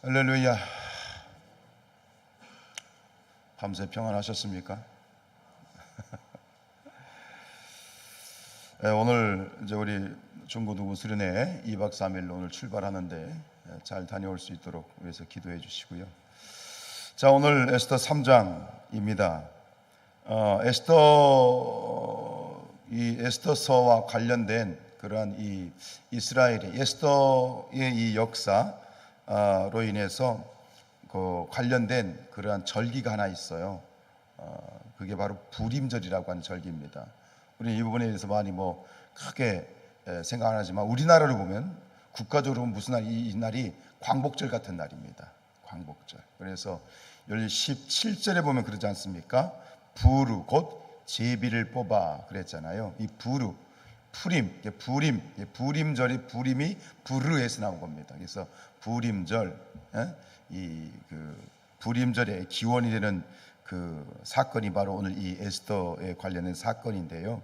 할렐루야. 밤새 평안하셨습니까? 오늘 이제 우리 중고등부 수련회 2박 3일로 오늘 출발하는데 잘 다녀올 수 있도록 위해서 기도해 주시고요. 자, 오늘 에스더 3장입니다. 에스더서와 관련된 그러한 이 이스라엘의 에스더의 이 역사로 인해서 그 관련된 그러한 절기가 하나 있어요. 그게 바로 부림절이라고 하는 절기입니다. 우리는 이 부분에 대해서 많이 크게 생각 안 하지만 우리나라로 보면 국가적으로 무슨 날, 이 날이 광복절 같은 날입니다. 광복절. 그래서 17절에 보면 그러지 않습니까? 부르 곧 제비를 뽑아 그랬잖아요. 이 부르 부림절이 부림이 부르에서 나온 겁니다. 그래서 부림절, 부림절의 기원이 되는 그 사건이 바로 오늘 이 에스더에 관련된 사건인데요.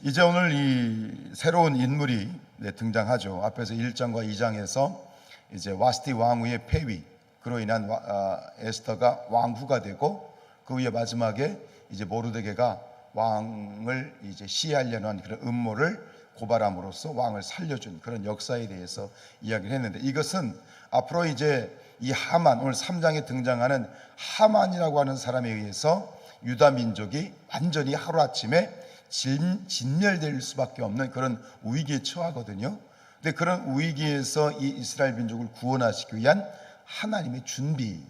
이제 오늘 이 새로운 인물이 등장하죠. 앞에서 1장과 2장에서 이제 와스티 왕후의 폐위, 그로 인한 에스더가 왕후가 되고 그 후에 마지막에 이제 모르드게가 왕을 이제 시해하려는 한 그런 음모를 고발함으로써 왕을 살려준 그런 역사에 대해서 이야기를 했는데, 이것은 앞으로 이제 이 하만, 오늘 3장에 등장하는 하만이라고 하는 사람에 의해서 유다 민족이 완전히 하루아침에 진멸될 수밖에 없는 그런 위기에 처하거든요. 근데 그런 위기에서 이 이스라엘 민족을 구원하시기 위한 하나님의 준비의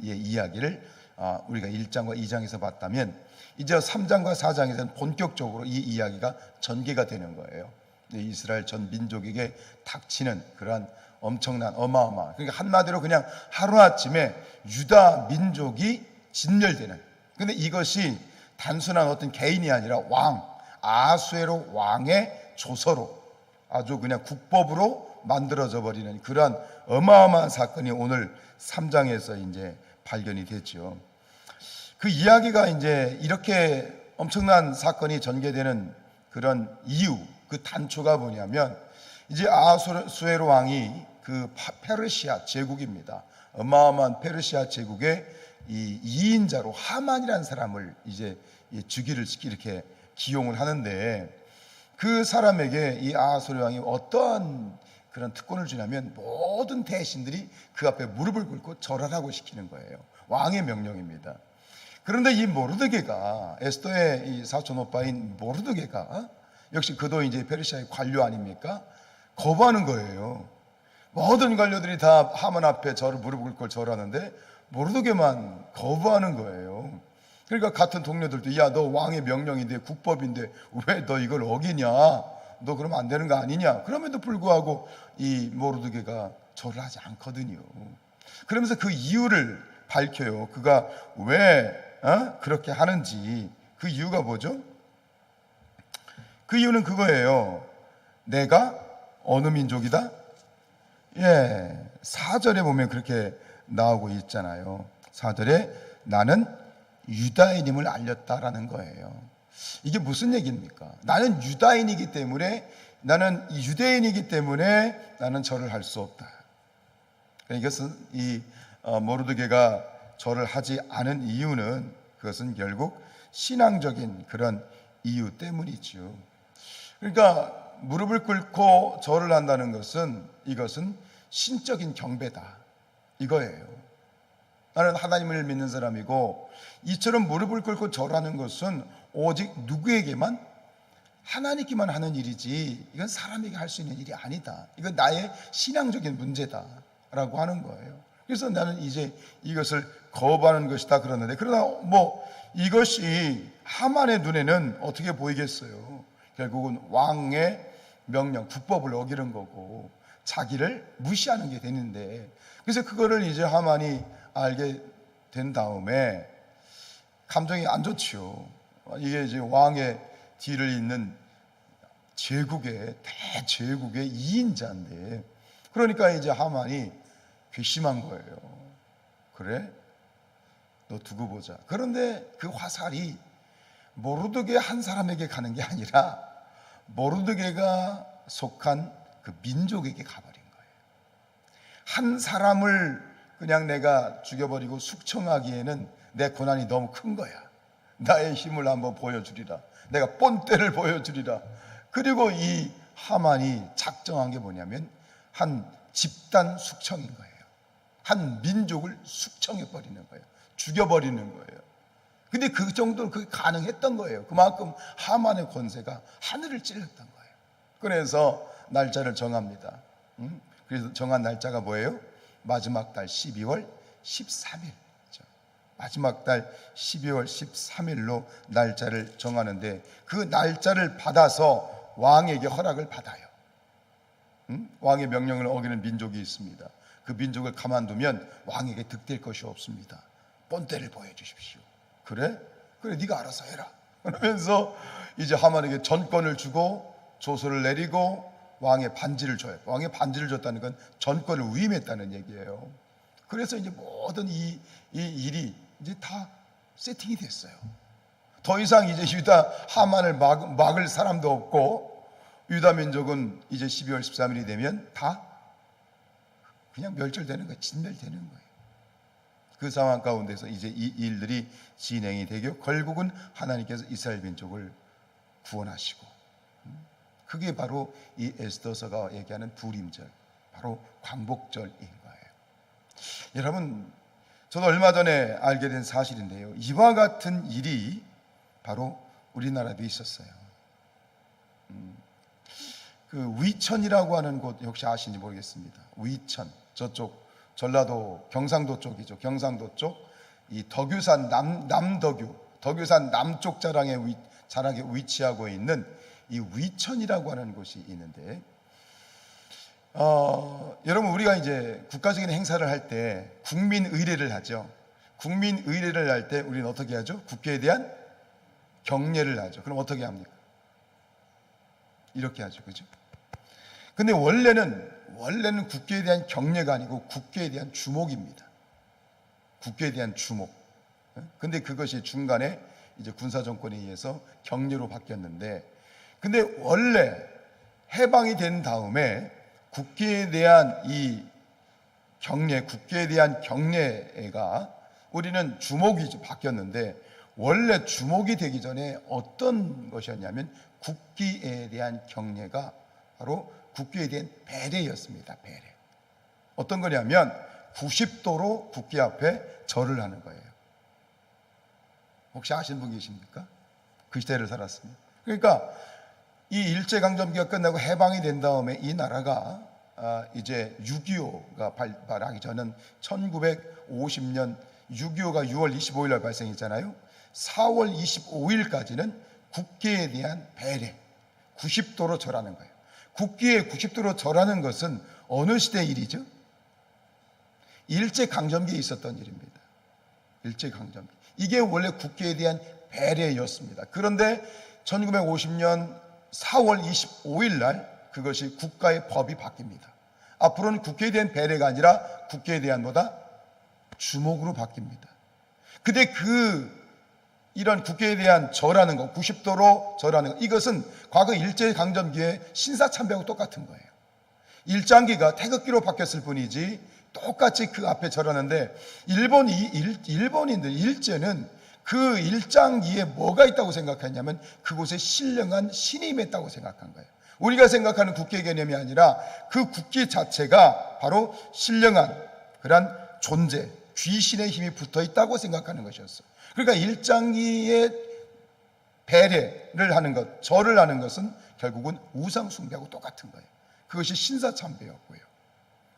이야기를 우리가 1장과 2장에서 봤다면, 이제 3장과 4장에서는 본격적으로 이 이야기가 전개가 되는 거예요. 이스라엘 전 민족에게 닥치는 그러한 엄청난 어마어마한, 그러니까 한마디로 그냥 하루아침에 유다 민족이 진멸되는, 근데 이것이 단순한 어떤 개인이 아니라 아수에로 왕의 조서로 아주 그냥 국법으로 만들어져 버리는 그러한 어마어마한 사건이 오늘 3장에서 이제 발견이 됐죠. 그 이야기가 이제 이렇게 엄청난 사건이 전개되는 그런 이유, 그 단초가 뭐냐면, 이제 아수에로 왕이 그 페르시아 제국입니다. 어마어마한 페르시아 제국의 이 2인자로 하만이라는 사람을 이제 즉위를 이렇게 기용을 하는데, 그 사람에게 이 아수에로 왕이 어떤 그런 특권을 주냐면 모든 대신들이 그 앞에 무릎을 꿇고 절하라고 시키는 거예요. 왕의 명령입니다. 그런데 이 모르드게가, 에스더의 이 사촌 오빠인 모르드게가, 역시 그도 이제 페르시아의 관료 아닙니까? 거부하는 거예요. 모든 관료들이 다 하만 앞에 무릎 꿇고 절하는데 모르드게만 거부하는 거예요. 그러니까 같은 동료들도, 야, 너 왕의 명령인데, 국법인데 왜 너 이걸 어기냐? 너 그러면 안 되는 거 아니냐? 그럼에도 불구하고 이 모르드게가 절을 하지 않거든요. 그러면서 그 이유를 밝혀요. 그가 왜 그렇게 하는지. 그 이유가 뭐죠? 그 이유는 그거예요. 내가 어느 민족이다? 4절에 보면 그렇게 나오고 있잖아요. 4절에 나는 유다인임을 알렸다라는 거예요. 이게 무슨 얘기입니까? 나는 유다인이기 때문에, 나는 유대인이기 때문에 나는 절을 할 수 없다. 이것은 이 모르드게가 절을 하지 않은 이유는, 그것은 결국 신앙적인 그런 이유 때문이죠. 그러니까 무릎을 꿇고 절을 한다는 것은, 이것은 신적인 경배다 이거예요. 나는 하나님을 믿는 사람이고, 이처럼 무릎을 꿇고 절하는 것은 오직 누구에게만, 하나님께만 하는 일이지, 이건 사람에게 할 수 있는 일이 아니다. 이건 나의 신앙적인 문제다 라고 하는 거예요. 그래서 나는 이제 이것을 거부하는 것이다 그러는데, 그러나 이것이 하만의 눈에는 어떻게 보이겠어요? 결국은 왕의 명령, 국법을 어기는 거고 자기를 무시하는 게 되는데, 그래서 그거를 이제 하만이 알게 된 다음에 감정이 안 좋지요. 이게 이제 왕의 뒤를 잇는 대제국의 2인자인데, 그러니까 이제 하만이 괘씸한 거예요. 그래? 너 두고 보자. 그런데 그 화살이 모르드게 한 사람에게 가는 게 아니라 모르드게가 속한 그 민족에게 가버린 거예요. 한 사람을 그냥 내가 죽여버리고 숙청하기에는 내 고난이 너무 큰 거야. 나의 힘을 한번 보여주리라. 내가 본때를 보여주리라. 그리고 이 하만이 작정한 게 뭐냐면 한 집단 숙청인 거예요. 한 민족을 숙청해버리는 거예요. 죽여버리는 거예요. 근데 그 정도로 그게 가능했던 거예요. 그만큼 하만의 권세가 하늘을 찔렀던 거예요. 그래서 날짜를 정합니다. 그래서 정한 날짜가 뭐예요? 마지막 달 12월 13일. 마지막 달 12월 13일로 날짜를 정하는데 그 날짜를 받아서 왕에게 허락을 받아요. 왕의 명령을 어기는 민족이 있습니다. 그 민족을 가만두면 왕에게 득될 것이 없습니다. 본때를 보여주십시오. 그래? 그래, 네가 알아서 해라. 그러면서 이제 하만에게 전권을 주고 조서를 내리고 왕의 반지를 줘요. 왕의 반지를 줬다는 건 전권을 위임했다는 얘기예요. 그래서 이제 모든 이 일이 이제 다 세팅이 됐어요. 더 이상 이제 유다 하만을 막을 사람도 없고 유다 민족은 이제 12월 13일이 되면 다 그냥 멸절되는 거예요. 진멸되는 거예요. 그 상황 가운데서 이제 이 일들이 진행이 되고 결국은 하나님께서 이스라엘 민족을 구원하시고, 그게 바로 이 에스더서가 얘기하는 부림절, 바로 광복절인 거예요. 여러분, 저도 얼마 전에 알게 된 사실인데요, 이와 같은 일이 바로 우리나라도 있었어요. 그 위천이라고 하는 곳 혹시 아시는지 모르겠습니다. 위천, 저쪽 전라도 경상도 쪽이죠. 경상도 쪽 이 덕유산 덕유산 남쪽 자락에 위치하고 있는 이 위천이라고 하는 곳이 있는데, 여러분, 우리가 이제 국가적인 행사를 할 때 국민의례를 하죠. 국민의례를 할 때 우리는 어떻게 하죠? 국회에 대한 경례를 하죠. 그럼 어떻게 합니까? 이렇게 하죠, 그죠? 근데 원래는 국회에 대한 경례가 아니고 국회에 대한 주목입니다. 국회에 대한 주목. 근데 그것이 중간에 이제 군사 정권에 의해서 경례로 바뀌었는데, 근데 원래 해방이 된 다음에 국회에 대한 이 경례, 국회에 대한 경례가 우리는 주목이 바뀌었는데, 원래 주목이 되기 전에 어떤 것이었냐면 국기에 대한 경례가 바로 국기에 대한 배례였습니다. 배례. 어떤 거냐면 90도로 국기 앞에 절을 하는 거예요. 혹시 아시는 분 계십니까? 그 시대를 살았습니다. 그러니까 이 일제강점기가 끝나고 해방이 된 다음에 이 나라가 이제 6.25가 발발하기 전은 1950년 6.25가 6월 25일 날 발생했잖아요. 4월 25일까지는 국기에 대한 배례, 90도로 절하는 거예요. 국기에 90도로 절하는 것은 어느 시대의 일이죠? 일제강점기에 있었던 일입니다. 일제강점기. 이게 원래 국기에 대한 배례였습니다. 그런데 1950년 4월 25일 날 그것이 국가의 법이 바뀝니다. 앞으로는 국회에 대한 배례가 아니라 국회에 대한 주목으로 바뀝니다. 근데 이런 국회에 대한 절하는 것, 90도로 절하는 것, 이것은 과거 일제강점기의 신사참배하고 똑같은 거예요. 일장기가 태극기로 바뀌었을 뿐이지 똑같이 그 앞에 절하는데, 일본인들, 일제는 그 일장기에 뭐가 있다고 생각했냐면 그곳에 신령한 신이 임했다고 생각한 거예요. 우리가 생각하는 국회 개념이 아니라 그 국기 자체가 바로 신령한 그런 존재, 귀신의 힘이 붙어 있다고 생각하는 것이었어요. 그러니까 일장기에 배례를 하는 것, 절을 하는 것은 결국은 우상 숭배하고 똑같은 거예요. 그것이 신사참배였고요.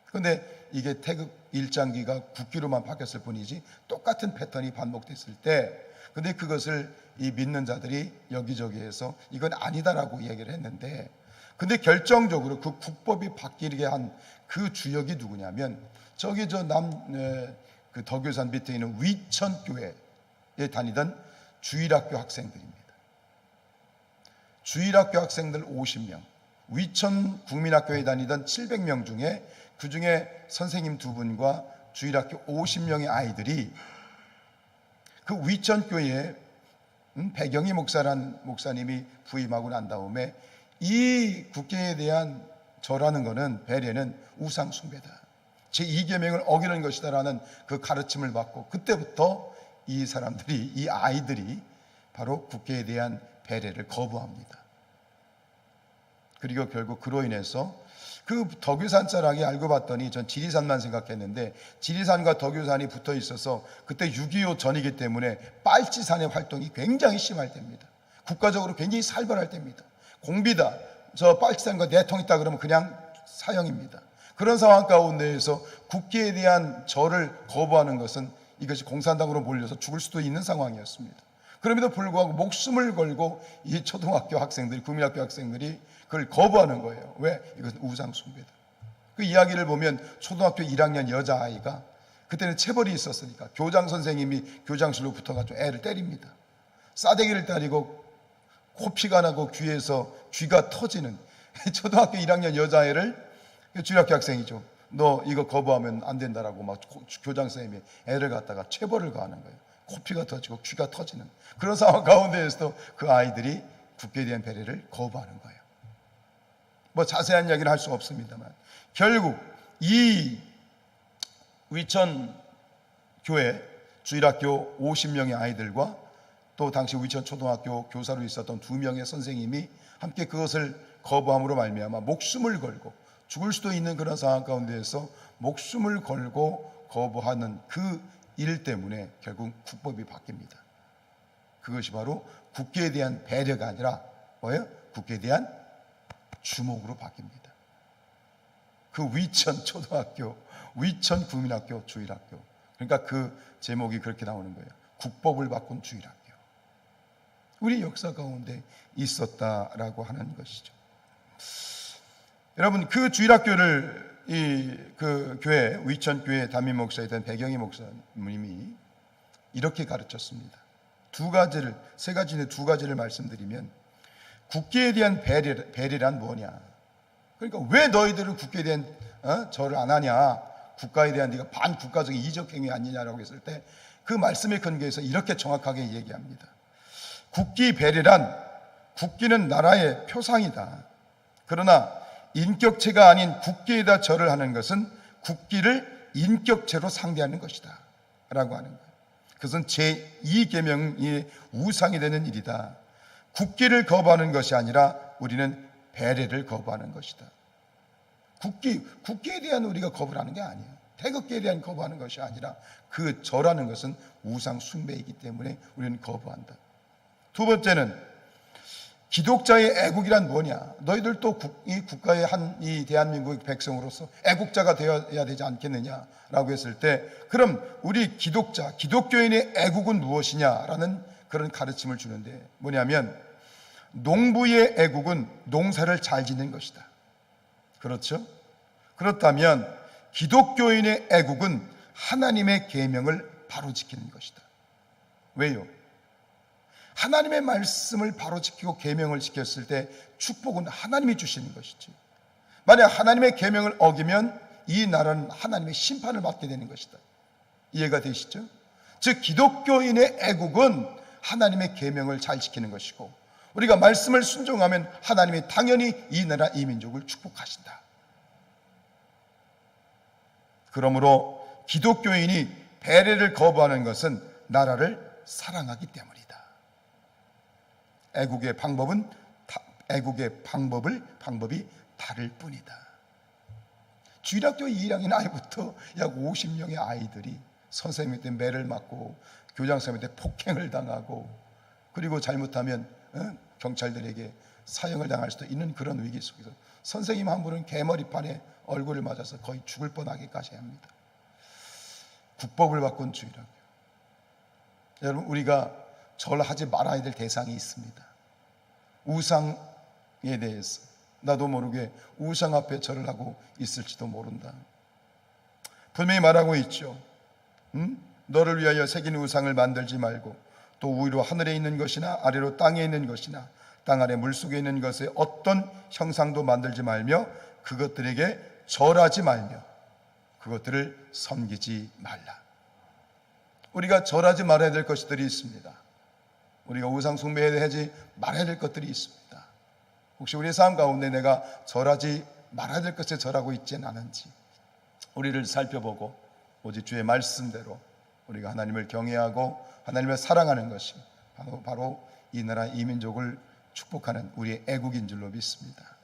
그런데 이게 태극 일장기가 국기로만 바뀌었을 뿐이지 똑같은 패턴이 반복됐을 때, 근데 그것을 이 믿는 자들이 여기저기에서 이건 아니다라고 이야기를 했는데, 근데 결정적으로 그 국법이 바뀌게 한 그 주역이 누구냐면 저기 그 덕유산 밑에 있는 위천교회에 다니던 주일학교 학생들입니다. 주일학교 학생들 50명, 위천 국민학교에 다니던 700명 중에 그 중에 선생님 2분과 주일학교 50명의 아이들이 그 위천교회에 백영희 목사란 목사님이 부임하고 난 다음에 이 국회에 대한 절하는 거는, 배례는 우상 숭배다, 제2계명을 어기는 것이다라는 그 가르침을 받고, 그때부터 이 사람들이, 이 아이들이 바로 국계에 대한 배려를 거부합니다. 그리고 결국 그로 인해서 그 덕유산 자락이 알고 봤더니 전 지리산만 생각했는데 지리산과 덕유산이 붙어 있어서 그때 6.25 전이기 때문에 빨치산의 활동이 굉장히 심할 때입니다. 국가적으로 굉장히 살벌할 때입니다. 공비다, 저 빨치산과 내통 있다 그러면 그냥 사형입니다. 그런 상황 가운데에서 국기에 대한 절을 거부하는 것은 이것이 공산당으로 몰려서 죽을 수도 있는 상황이었습니다. 그럼에도 불구하고 목숨을 걸고 이 초등학교 학생들이, 국민학교 학생들이 그걸 거부하는 거예요. 왜? 이것은 우상 숭배다. 그 이야기를 보면 초등학교 1학년 여자아이가, 그때는 체벌이 있었으니까 교장 선생님이 교장실로 붙어가지고 애를 때립니다. 싸대기를 때리고 코피가 나고 귀에서 쥐가 터지는 초등학교 1학년 여자애를, 중학교 학생이죠, 너 이거 거부하면 안 된다라고 막 교장 선생님이 애를 갖다가 체벌을 가하는 거예요. 코피가 터지고 귀가 터지는 그런 상황 가운데에서도 그 아이들이 국기에 대한 배려를 거부하는 거예요. 뭐 자세한 이야기는 할 수 없습니다만, 결국 이 위천 교회 주일학교 50명의 아이들과 또 당시 위천 초등학교 교사로 있었던 2명의 선생님이 함께 그것을 거부함으로 말미암아 목숨을 걸고, 죽을 수도 있는 그런 상황 가운데에서 목숨을 걸고 거부하는 그 일 때문에 결국 국법이 바뀝니다. 그것이 바로 국기에 대한 배려가 아니라 뭐예요? 국기에 대한 주목으로 바뀝니다. 그 위천 초등학교, 위천 국민학교 주일학교, 그러니까 그 제목이 그렇게 나오는 거예요. 국법을 바꾼 주일학교. 우리 역사 가운데 있었다라고 하는 것이죠. 여러분, 그 주일학교를 그 교회, 위천교회 담임 목사이던 배경희 목사님이 이렇게 가르쳤습니다. 세 가지인데 두 가지를 말씀드리면, 국기에 대한 배려란 뭐냐? 그러니까 왜 너희들은 국기에 대한 절을 안 하냐? 국가에 대한 네가 반국가적인 이적 행위 아니냐라고 했을 때 그 말씀의 근거에서 이렇게 정확하게 얘기합니다. 국기 배려란, 국기는 나라의 표상이다. 그러나 인격체가 아닌 국기에다 절을 하는 것은 국기를 인격체로 상대하는 것이다 라고 하는 거예요. 그것은 제2계명의 우상이 되는 일이다. 국기를 거부하는 것이 아니라 우리는 배려를 거부하는 것이다. 국기에 대한 우리가 거부를 하는 게 아니에요. 태극기에 대한 거부하는 것이 아니라 그 절하는 것은 우상 숭배이기 때문에 우리는 거부한다. 두 번째는 기독자의 애국이란 뭐냐? 너희들도 이 국가의 이 대한민국의 백성으로서 애국자가 되어야 되지 않겠느냐라고 했을 때, 그럼 우리 기독교인의 애국은 무엇이냐라는 그런 가르침을 주는데, 뭐냐면 농부의 애국은 농사를 잘 짓는 것이다. 그렇죠? 그렇다면 기독교인의 애국은 하나님의 계명을 바로 지키는 것이다. 왜요? 하나님의 말씀을 바로 지키고 계명을 지켰을 때 축복은 하나님이 주시는 것이지, 만약 하나님의 계명을 어기면 이 나라는 하나님의 심판을 받게 되는 것이다. 이해가 되시죠? 즉 기독교인의 애국은 하나님의 계명을 잘 지키는 것이고, 우리가 말씀을 순종하면 하나님이 당연히 이 나라 이 민족을 축복하신다. 그러므로 기독교인이 배려를 거부하는 것은 나라를 사랑하기 때문이다. 애국의 방법이 다를 뿐이다. 주일학교 2학년 아이부터 약 50명의 아이들이 선생님한테 매를 맞고 교장 선생님한테 폭행을 당하고, 그리고 잘못하면 경찰들에게 사형을 당할 수도 있는 그런 위기 속에서 선생님 한 분은 개머리판에 얼굴을 맞아서 거의 죽을 뻔하기까지 합니다. 국법을 바꾼 주일학교. 여러분, 우리가 절하지 말아야 될 대상이 있습니다. 우상에 대해서 나도 모르게 우상 앞에 절을 하고 있을지도 모른다. 분명히 말하고 있죠. 너를 위하여 새긴 우상을 만들지 말고, 또 위로 하늘에 있는 것이나 아래로 땅에 있는 것이나 땅 아래 물속에 있는 것에 어떤 형상도 만들지 말며 그것들에게 절하지 말며 그것들을 섬기지 말라. 우리가 절하지 말아야 될 것들이 있습니다. 우리가 우상 숭배하지 말아야 될 것들이 있습니다. 혹시 우리의 삶 가운데 내가 절하지 말아야 될 것에 절하고 있지는 않은지, 우리를 살펴보고 오직 주의 말씀대로 우리가 하나님을 경외하고 하나님을 사랑하는 것이 바로 이 나라 이 민족을 축복하는 우리의 애국인 줄로 믿습니다.